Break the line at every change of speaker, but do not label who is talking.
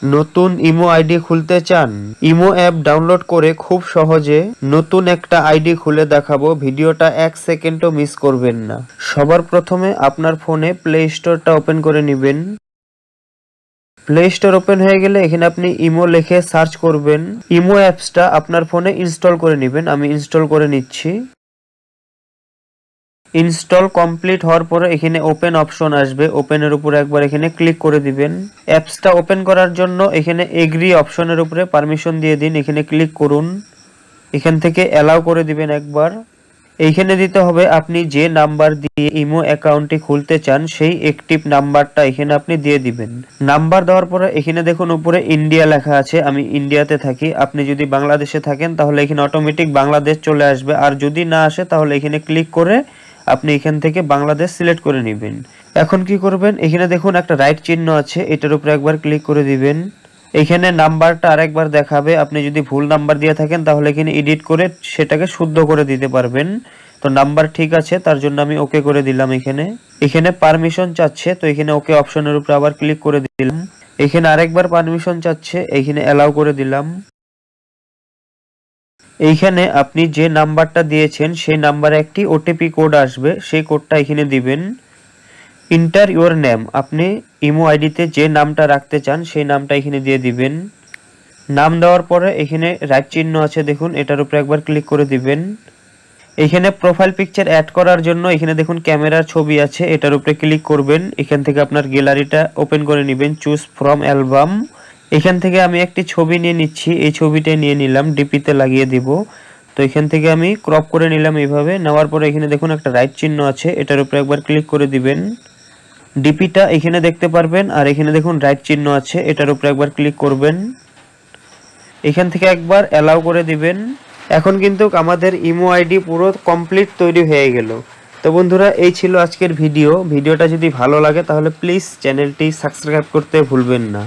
নতুন imo ID খুলতে চান? ইমো অ্যাপ ডাউনলোড করে খুব সহজে নতুন একটা আইডি খুলে দেখাবো। ভিডিওটা 1 সেকেন্ডও মিস করবেন না। সবার প্রথমে আপনার ফোনে প্লে স্টোরটা ওপেন করে নেবেন। প্লে স্টোর ওপেন হয়ে গেলে এখানে আপনি ইমো লিখে সার্চ করবেন। ইমো অ্যাপসটা আপনার ফোনে ইনস্টল করে নেবেন। আমি ইনস্টল করে নিচ্ছি। ইনস্টল কমপ্লিট হওয়ার পরে এখানে ওপেন অপশন আসবে, ওপেনের উপরে একবার এখানে ক্লিক করে দিবেন। অ্যাপসটা ওপেন করার জন্য এখানে এগ্রি অপশনের উপরে পারমিশন দিয়ে দিন, এখানে ক্লিক করুন। এখান থেকে অ্যালাউ করে দিবেন একবার। এইখানে দিতে হবে আপনি যে নাম্বার দিয়ে ইমো অ্যাকাউন্টটি খুলতে চান সেই অ্যাক্টিভ নাম্বারটা এখানে আপনি দিয়ে দিবেন। নাম্বার দেওয়ার পরে এখানে দেখুন উপরে ইন্ডিয়া লেখা আছে, আমি ইন্ডিয়াতে থাকি। আপনি যদি বাংলাদেশে থাকেন তাহলে এখানে অটোমেটিক বাংলাদেশ চলে আসবে, আর যদি না আসে তাহলে এখানে ক্লিক করে আপনি এখান থেকে বাংলাদেশ সিলেক্ট করে নেবেন। এখন কি করবেন, এখানে দেখুন একটা রাইট চিহ্ন আছে, এটার উপরে একবার ক্লিক করে দিবেন। এখানে নাম্বারটা আরেকবার দেখাবে, আপনি যদি ভুল নাম্বার দিয়ে থাকেন তাহলে এখানে এডিট করে সেটাকে শুদ্ধ করে দিতে পারবেন। তো নাম্বার ঠিক আছে, তার জন্য আমি ওকে করে দিলাম। এখানে পারমিশন চাচ্ছে, তো এখানে ওকে অপশনের উপরে আবার ক্লিক করে দিলাম। এখানে আরেকবার পারমিশন চাচ্ছে, এখানে অ্যালাউ করে দিলাম। এইখানে আপনি যে নাম্বারটা দিয়েছেন সেই নাম্বারে একটি ওটিপি কোড আসবে, সেই কোডটা এখানে দিবেন। ইন্টার ইউর নেম, আপনি ইমো আইডিতে যে নামটা রাখতে চান সেই নামটা এখানে দিয়ে দিবেন। নাম দেওয়ার পরে এখানে রাইট চিহ্ন আছে দেখুন, এটার উপরে একবার ক্লিক করে দিবেন। এখানে প্রোফাইল পিকচার অ্যাড করার জন্য এখানে দেখুন ক্যামেরার ছবি আছে, এটার উপরে ক্লিক করবেন। এখান থেকে আপনার গ্যালারিটা ওপেন করে নেবেন, চুজ ফ্রম অ্যালবাম। এখান থেকে আমি একটি ছবি নিয়ে নিচ্ছি, এই ছবিটা নিয়ে নিলাম, ডিপিতে লাগিয়ে দিব। তো এখান থেকে আমি ক্রপ করে নিলাম এইভাবে। নেওয়ার পরে এখানে দেখুন একটা রাইট চিহ্ন আছে, এটার উপরে একবার ক্লিক করে দিবেন। ডিপিটা এখানে দেখতে পারবেন, আর এখানে দেখুন রাইট চিহ্ন আছে, এটার উপরে একবার ক্লিক করবেন। এখান থেকে একবার অ্যালাউ করে দিবেন। এখন কিন্তু আমাদের ইমো আইডি পুরো কমপ্লিট তৈরি হয়ে গেল। তো বন্ধুরা, এই ছিল আজকের ভিডিওটা যদি ভালো লাগে তাহলে প্লিজ চ্যানেলটি সাবস্ক্রাইব করতে ভুলবেন না।